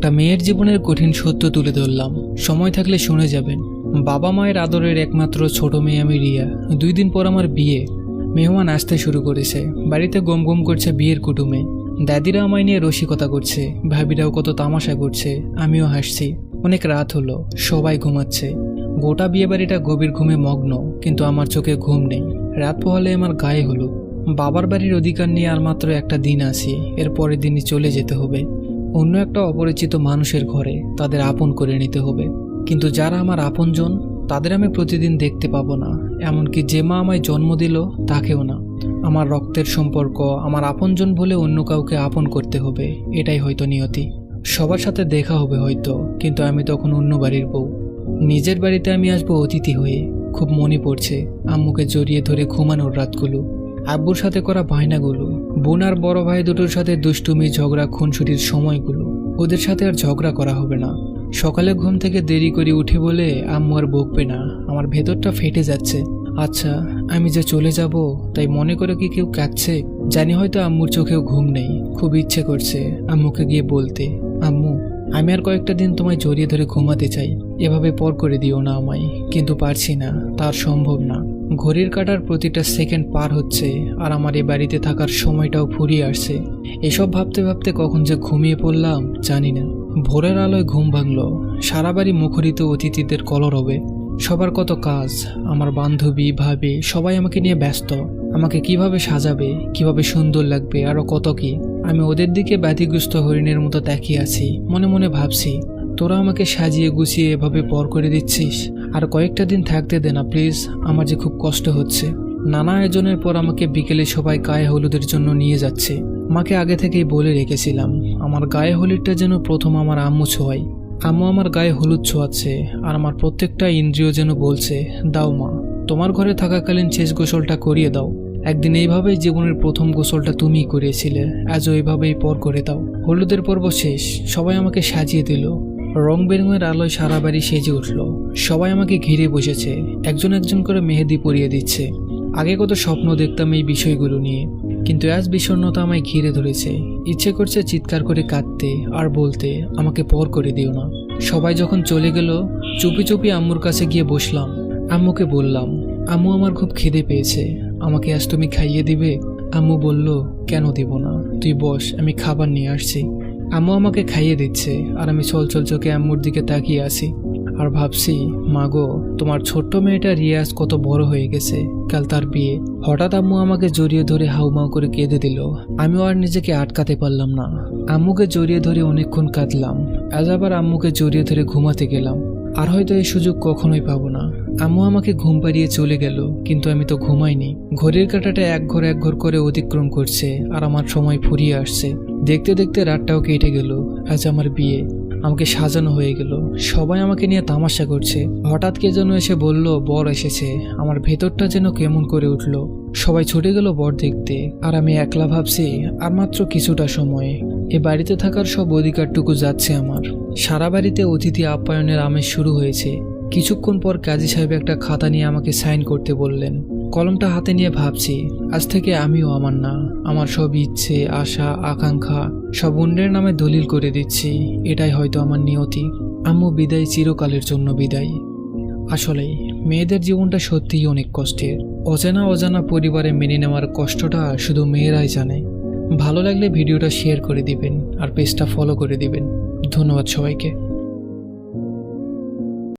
একটা মেয়ের জীবনের কঠিন সত্য তুলে ধরলাম, সময় থাকলে শুনে যাবেন। বাবা মায়ের আদরের একমাত্র ছোট মেয়ে আমি রিয়া। 2 দিন পর আমার বিয়ে। মেহমান আসতে শুরু করেছে, বাড়িতে গম গম করছে বিয়ের কুটুমে। দাদিরা আমায় নিয়ে রসিকতা করছে, ভাবিরাও কত তামাশা করছে, আমিও হাসছি। অনেক রাত হলো, সবাই ঘুমাচ্ছে। গোটা বিয়ে বাড়িটা গভীর ঘুমে মগ্ন, কিন্তু আমার চোখে ঘুম নেই। রাত পোহালে আমার গায়ে হলো। বাবার বাড়ির অধিকার নিয়ে আর মাত্র একটা দিন আছে, এর পরের দিনই চলে যেতে হবে অন্য একটা অপরিচিত মানুষের ঘরে। তাদের আপন করে নিতে হবে, কিন্তু যারা আমার আপনজন তাদের আমি প্রতিদিন দেখতে পাবো না। এমনকি যে মা আমায় জন্ম দিল তাকেও না। আমার রক্তের সম্পর্ক, আমার আপনজন বলে অন্য কাউকে আপন করতে হবে, এটাই হয়তো নিয়তি। সবার সাথে দেখা হবে হয়তো, কিন্তু আমি তখন অন্য বাড়ির বউ। নিজের বাড়িতে আমি আসবো অতিথি হয়ে। খুব মনে পড়ছে আম্মুকে জড়িয়ে ধরে ঘুমানোর রাতগুলো, আব্বুর সাথে করা বায়নাগুলো, বোন আর বড় ভাই দুটোর সাথে দুষ্টুমি, ঝগড়া, খুনসুটির সময়গুলো। ওদের সাথে আর ঝগড়া করা হবে না। সকালে ঘুম থেকে দেরি করে উঠে বলে আম্মু আর বকবে না। আমার ভেতরটা ফেটে যাচ্ছে। আচ্ছা, আমি যে চলে যাব তাই মনে করে কি কেউ কাঁদছে? জানি হয়তো আম্মুর চোখেও ঘুম নেই। খুব ইচ্ছে করছে আম্মুকে গিয়ে বলতে, আম্মু আমি আর কয়েকটা দিন তোমায় জড়িয়ে ধরে ঘুমাতে চাই, এভাবে পর করে দিও না আমায়। কিন্তু পারছি না, তার সম্ভব না। ঘড়ির কাঁটার প্রতিটা সেকেন্ড পার হচ্ছে, আর আমার এই বাড়িতে থাকার সময়টাও ফুরিয়ে আসছে। এসব ভাবতে ভাবতে কখন যে ঘুমিয়ে পড়লাম জানি না। ভোরের আলোয় ঘুম ভাঙলো। সারা বাড়ি মুখরিত অতিথিদের কলরবে। সবার কত কাজ। আমার বান্ধবী, ভাবি সবাই আমাকে নিয়ে ব্যস্ত। আমাকে কিভাবে সাজাবে, কিভাবে সুন্দর লাগবে, আরো কত কি। আমি ওদের দিকে ব্যাধিগ্রস্ত হরিণের মতো তাকিয়ে আছি। মনে মনে ভাবছি, তোরা আমাকে সাজিয়ে গুছিয়ে এভাবে পর করে দিচ্ছিস। আর কয়েকটা দিন থাকতে দে না প্লিজ, আমার যে খুব কষ্ট হচ্ছে। নানা আয়োজনের পর আমাকে বিকেলে সবাই গায়ে হলুদের জন্য নিয়ে যাচ্ছে। মাকে আগে থেকেই বলে রেখেছিলাম আমার গায়ে হলুদটা যেন প্রথম আমার আম্মু ছোঁয়াই। আম্মু আমার গায়ে হলুদ ছোঁয়াচ্ছে, আর আমার প্রত্যেকটা ইন্দ্রিয় যেন বলছে, দাও মা, তোমার ঘরে থাকাকালীন শেষ গোসলটা করিয়ে দাও। একদিন এইভাবেই জীবনের প্রথম গোসলটা তুমিই করিয়েছিলে, আজও এইভাবেই পর করে দাও। হলুদের পর্ব শেষ। সবাই আমাকে সাজিয়ে দিল। রং বেরঙের আলোয় সারা বাড়ি সেজে উঠল। সবাই আমাকে ঘিরে বসেছে, একজন একজন করে মেহেদি পরিয়ে দিচ্ছে। আগে কত স্বপ্ন দেখতাম এই বিষয়গুলো নিয়ে, কিন্তু আজ বিষণ্ণতা আমায় ঘিরে ধরেছে। ইচ্ছে করছে চিৎকার করে কাঁদতে আর বলতে, আমাকে পর করে দিও না। সবাই যখন চলে গেল, চুপি চুপি আম্মুর কাছে গিয়ে বসলাম। আম্মুকে বললাম, আম্মু আমার খুব খিদে পেয়েছে, আমাকে আজ তুমি খাইয়ে দিবে? আম্মু বলল, কেন দিব না, তুই বস, আমি খাবার নিয়ে আসছি। আম্মু আমাকে খাইয়ে দিচ্ছে, আর আমি ছলছল চোখে আম্মুর দিকে তাকিয়ে আছি আর ভাবছি, মাগো তোমার ছোট্ট মেয়েটা রিয়াজ কত বড় হয়ে গেছে, কাল তার বিয়ে। হঠাৎ আম্মু আমাকে জড়িয়ে ধরে হাউমাউ করে কেঁদে দিল। আমিও আর নিজেকে আটকাতে পারলাম না। আম্মুকে জড়িয়ে ধরে অনেকক্ষণ কাঁদলাম। আজ আবার আম্মুকে জড়িয়ে ধরে ঘুমাতে গেলাম। আর হয়তো এই সুযোগ কখনোই পাবো না। আম্মু আমাকে ঘুম পাড়িয়ে চলে গেল, কিন্তু আমি তো ঘুমাইনি। ঘড়ির কাঁটাটা এক ঘর করে অতিক্রম করছে, আর আমার সময় ফুরিয়ে আসছে। দেখতে দেখতে রাতটাও কেটে গেল। আজ আমার বিয়ে, আমাকে সাজানো হয়ে গেল। সবাই আমাকে নিয়ে তামাশা করছে। হঠাৎ কে যেন এসে বলল বর এসেছে। আমার ভেতরটা যেন কেমন করে উঠল। সবাই ছুটে গেল বর দেখতে, আর আমি একলা ভাবছি, আর মাত্র কিছুটা সময় এ বাড়িতে থাকার সব অধিকারটুকু যাচ্ছে আমার। সারা বাড়িতে অতিথি আপ্যায়নের আমেজ শুরু হয়েছে। কিছুক্ষণ পর কাজী সাহেব একটা খাতা নিয়ে আমাকে সাইন করতে বললেন। কলমটা হাতে নিয়ে ভাবছি, আজ থেকে আমিও আমার না, আমার সব ইচ্ছে, আশা, আকাঙ্ক্ষা সব অন্যের নামে দলিল করে দিচ্ছি। এটাই হয়তো আমার নিয়তি। আম্মু বিদায়, চিরকালের জন্য বিদায়। আসলেই মেয়েদের জীবনটা সত্যিই অনেক কষ্টের। অজানা পরিবারে মেনে নেওয়ার কষ্টটা শুধু মেয়েরাই জানে। ভালো লাগলে ভিডিওটা শেয়ার করে দিবেন, আর পেজটা ফলো করে দিবেন। ধন্যবাদ সবাইকে।